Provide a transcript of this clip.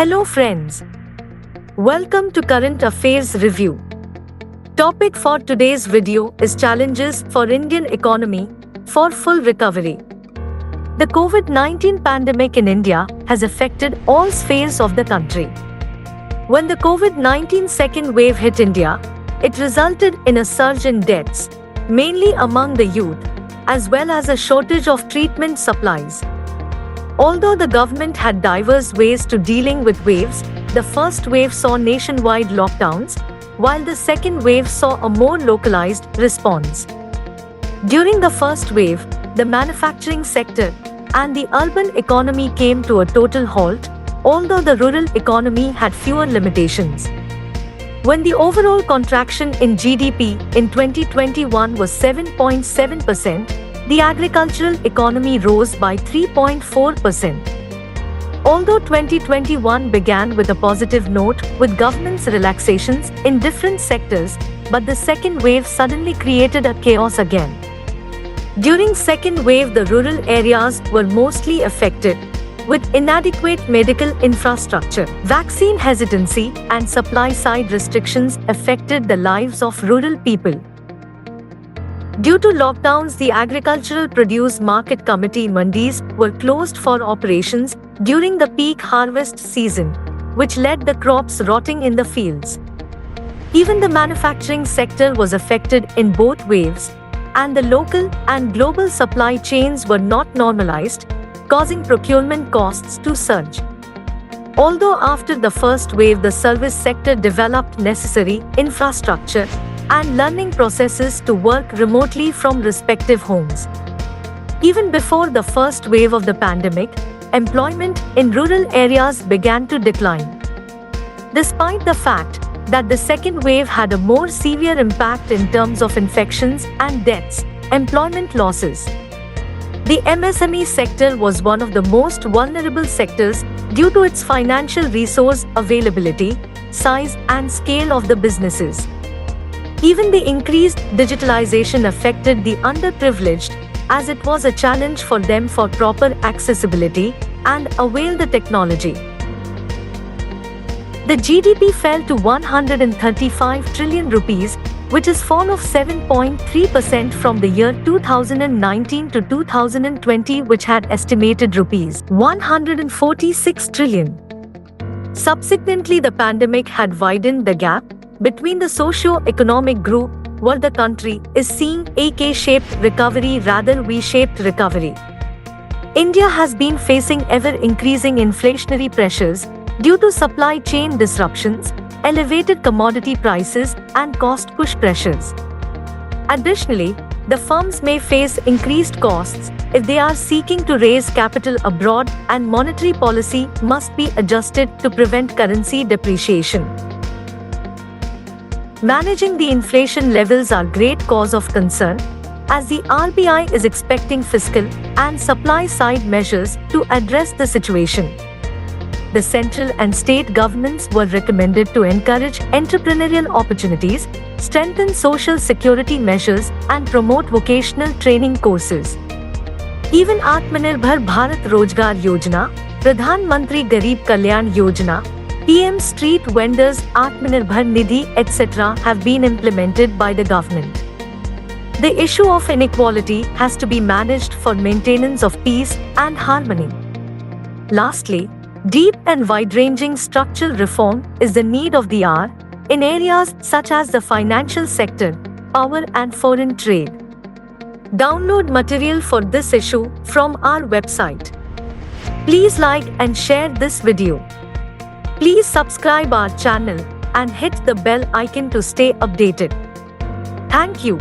Hello friends. Welcome to Current Affairs Review. Topic for today's video is Challenges for Indian Economy for Full Recovery. The COVID-19 pandemic in India has affected all spheres of the country. When the COVID-19 second wave hit India, it resulted in a surge in deaths, mainly among the youth, as well as a shortage of treatment supplies. Although the government had diverse ways to dealing with waves, the first wave saw nationwide lockdowns, while the second wave saw a more localized response. During the first wave, the manufacturing sector and the urban economy came to a total halt, although the rural economy had fewer limitations. When the overall contraction in GDP in 2021 was 7.7%, the agricultural economy rose by 3.4%. Although 2021 began with a positive note with government's relaxations in different sectors, but the second wave suddenly created a chaos again. During second wave, the rural areas were mostly affected, with inadequate medical infrastructure. Vaccine hesitancy and supply-side restrictions affected the lives of rural people. Due to lockdowns, the Agricultural Produce Market Committee mandis were closed for operations during the peak harvest season, which led the crops rotting in the fields. Even the manufacturing sector was affected in both waves, and the local and global supply chains were not normalized, causing procurement costs to surge. Although after the first wave the service sector developed necessary infrastructure and learning processes to work remotely from respective homes. Even before the first wave of the pandemic, employment in rural areas began to decline. Despite the fact that the second wave had a more severe impact in terms of infections and deaths, employment losses. The MSME sector was one of the most vulnerable sectors due to its financial resource availability, size and scale of the businesses. Even the increased digitalization affected the underprivileged, as it was a challenge for them for proper accessibility and avail the technology. The GDP fell to 135 trillion rupees, which is fall of 7.3% from the year 2019 to 2020, which had estimated rupees 146 trillion. Subsequently, the pandemic had widened the gap between the socio-economic group where the country is seeing a K-shaped recovery rather V-shaped recovery. India has been facing ever-increasing inflationary pressures due to supply chain disruptions, elevated commodity prices and cost push pressures. Additionally, the firms may face increased costs if they are seeking to raise capital abroad, and monetary policy must be adjusted to prevent currency depreciation. Managing the inflation levels are great cause of concern, as the RBI is expecting fiscal and supply-side measures to address the situation. The central and state governments were recommended to encourage entrepreneurial opportunities, strengthen social security measures, and promote vocational training courses. Even Atmanirbhar Bharat Rozgar Yojana, Pradhan Mantri Garib Kalyan Yojana, PM Street Vendors Atmanirbhar Nidhi, etc. have been implemented by the government. The issue of inequality has to be managed for maintenance of peace and harmony. Lastly, deep and wide-ranging structural reform is the need of the hour in areas such as the financial sector, power and foreign trade. Download material for this issue from our website. Please like and share this video. Please subscribe our channel and hit the bell icon to stay updated. Thank you.